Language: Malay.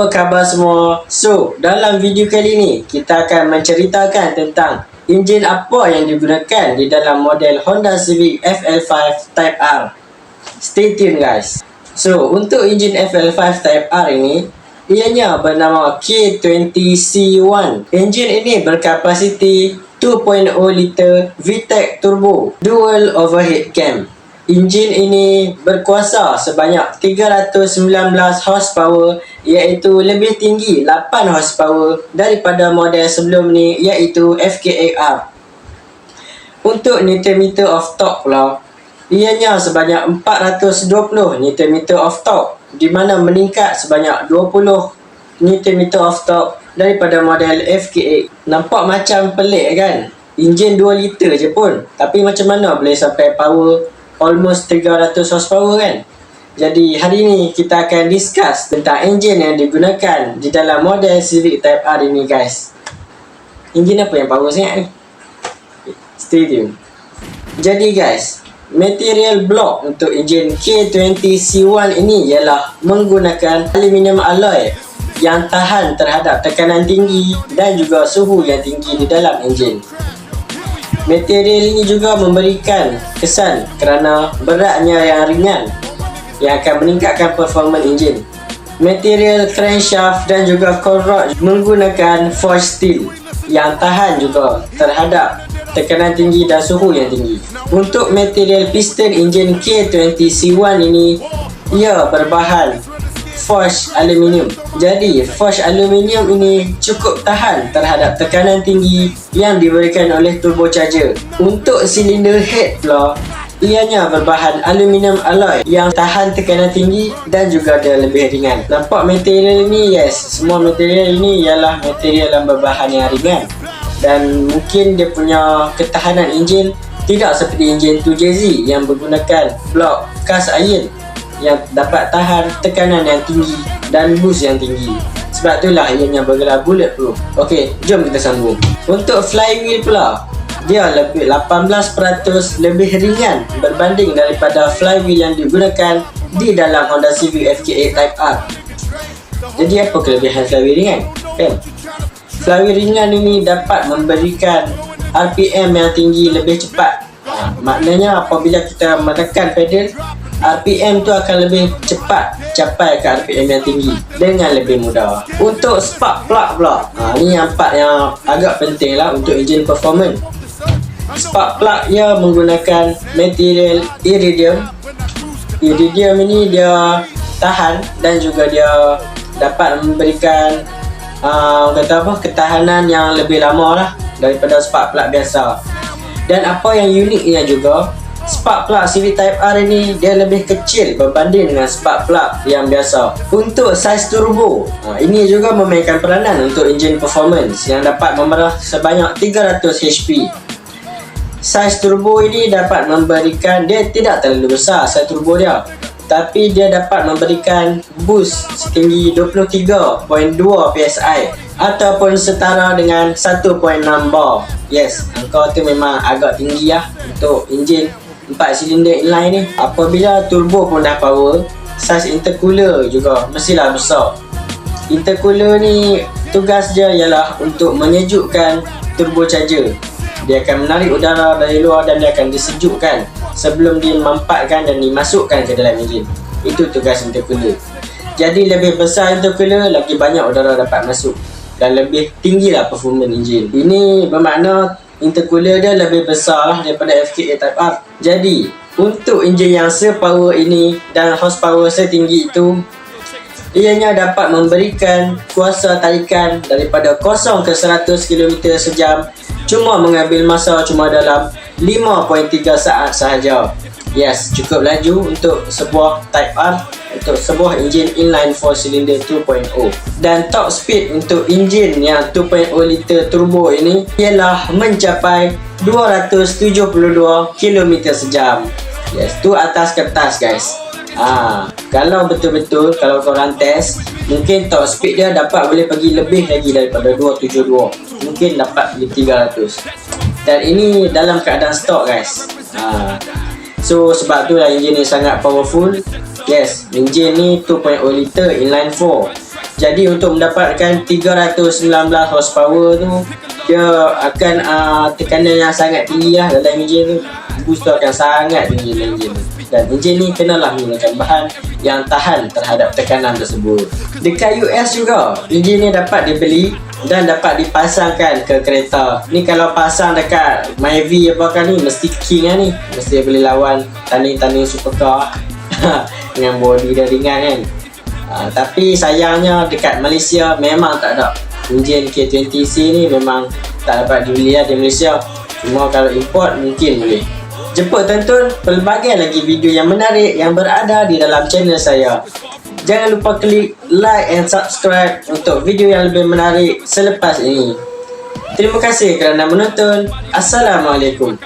Apa khabar semua? So, dalam video kali ni kita akan menceritakan tentang enjin apa yang digunakan di dalam model Honda Civic FL5 Type R. Stay tune guys. So, untuk enjin FL5 Type R ini, ianya bernama K20C1. Enjin ini berkapasiti 2.0 liter VTEC turbo dual overhead cam. Enjin ini berkuasa sebanyak 319 horsepower, iaitu lebih tinggi 8 horsepower daripada model sebelum ni, iaitu FK8R. Untuk Nm of torque pula, ianya sebanyak 420 Nm of torque, di mana meningkat sebanyak 20 Nm of torque daripada model FK8. Nampak macam pelik kan? Enjin 2 liter je pun, tapi macam mana boleh sampai power almost 300 horsepower kan? Jadi hari ni kita akan discuss tentang enjin yang digunakan di dalam model Civic Type R ini guys. Enjin apa yang power sangat ni? Stay tune. Jadi guys, material block untuk enjin K20C1 ini ialah menggunakan aluminium alloy yang tahan terhadap tekanan tinggi dan juga suhu yang tinggi di dalam enjin. Material ini juga memberikan kesan kerana beratnya yang ringan yang akan meningkatkan performance enjin. Material crankshaft dan juga cold rod menggunakan forged steel yang tahan juga terhadap tekanan tinggi dan suhu yang tinggi. Untuk material piston enjin K20C1 ini, ia berbahan forged aluminium. Jadi forged aluminium ini cukup tahan terhadap tekanan tinggi yang diberikan oleh turbocharger. Untuk silinder head pula, ianya berbahan aluminium alloy yang tahan tekanan tinggi dan juga dia lebih ringan. Nampak material ini? Yes, semua material ini ialah material yang berbahan yang ringan, dan mungkin dia punya ketahanan enjin tidak seperti enjin 2JZ yang menggunakan blok cast iron yang dapat tahan tekanan yang tinggi dan boost yang tinggi. Sebab itulah ianya bergelar bulletproof. Okey, jom kita sambung. Untuk flywheel pula, dia lebih 18% lebih ringan berbanding daripada flywheel yang digunakan di dalam Honda Civic FK8 Type R. Jadi apa kelebihan flywheel ringan? Flywheel ringan ini dapat memberikan RPM yang tinggi lebih cepat. Maknanya apabila kita menekan pedal, RPM tu akan lebih cepat capai ke RPM yang tinggi dengan lebih mudah. Untuk spark plug pula, ni yang part yang agak penting lah untuk engine performance. Spark plug ia menggunakan material iridium. Iridium ini dia tahan dan juga dia dapat memberikan ketahanan yang lebih lama lah daripada spark plug biasa. Dan apa yang uniknya juga, spark plug Civic Type R ini dia lebih kecil berbanding dengan spark plug yang biasa. Untuk saiz turbo, ini juga memainkan peranan untuk engine performance yang dapat memerah sebanyak 300 HP. Saiz turbo ini dapat memberikan, dia tidak terlalu besar saiz turbo dia, tapi dia dapat memberikan boost setinggi 23.2 PSI ataupun setara dengan 1.6 bar. Yes, angka tu memang agak tinggi lah untuk enjin 4 silinder inline ni. Apabila turbo pun dah power, saiz intercooler juga mestilah besar. Intercooler ni tugas dia ialah untuk menyejukkan turbocharger. Dia akan menarik udara dari luar dan dia akan disejukkan sebelum dimampatkan dan dimasukkan ke dalam enjin. Itu tugas intercooler. Jadi lebih besar intercooler, lagi banyak udara dapat masuk dan lebih tinggilah performance enjin. Ini bermakna intercooler dia lebih besar lah daripada FK8 Type R. Jadi untuk enjin yang sepower ini dan horsepower setinggi itu, ianya dapat memberikan kuasa tarikan daripada 0 ke 100 km sejam cuma mengambil masa cuma dalam 5.3 saat sahaja. Yes, cukup laju untuk sebuah Type R, untuk sebuah enjin inline 4 cylinder 2.0. Dan top speed untuk enjin yang 2.0 liter turbo ini ialah mencapai 272 km sejam. Yes, tu atas kertas guys. Kalau betul-betul kalau korang test, mungkin top speed dia dapat boleh pergi lebih lagi daripada 272. Mungkin dapat pergi 300. Dan ini dalam keadaan stok guys. So sebab tu lah enjin ni sangat powerful. Yes, enjin ni 2.0 liter inline 4. Jadi untuk mendapatkan 319 horsepower tu, dia akan tekanan yang sangat tinggi lah dalam enjin tu. Boost tu akan sangat tinggi dalam enjin tu. Dan enjin ni kenalah menggunakan bahan yang tahan terhadap tekanan tersebut. Dekat US juga, enjin ni dapat dibeli dan dapat dipasangkan ke kereta. Ni kalau pasang dekat Myvi apa kan ni, mesti king lah ni. Mesti boleh lawan tanding-tanding supercar dengan body dia ringan kan. Tapi sayangnya dekat Malaysia memang tak ada. Enjin K20C ni memang tak dapat dibeli lah di Malaysia. Cuma kalau import mungkin boleh. Jemput tonton pelbagai lagi video yang menarik yang berada di dalam channel saya. Jangan lupa klik like and subscribe untuk video yang lebih menarik selepas ini. Terima kasih kerana menonton. Assalamualaikum.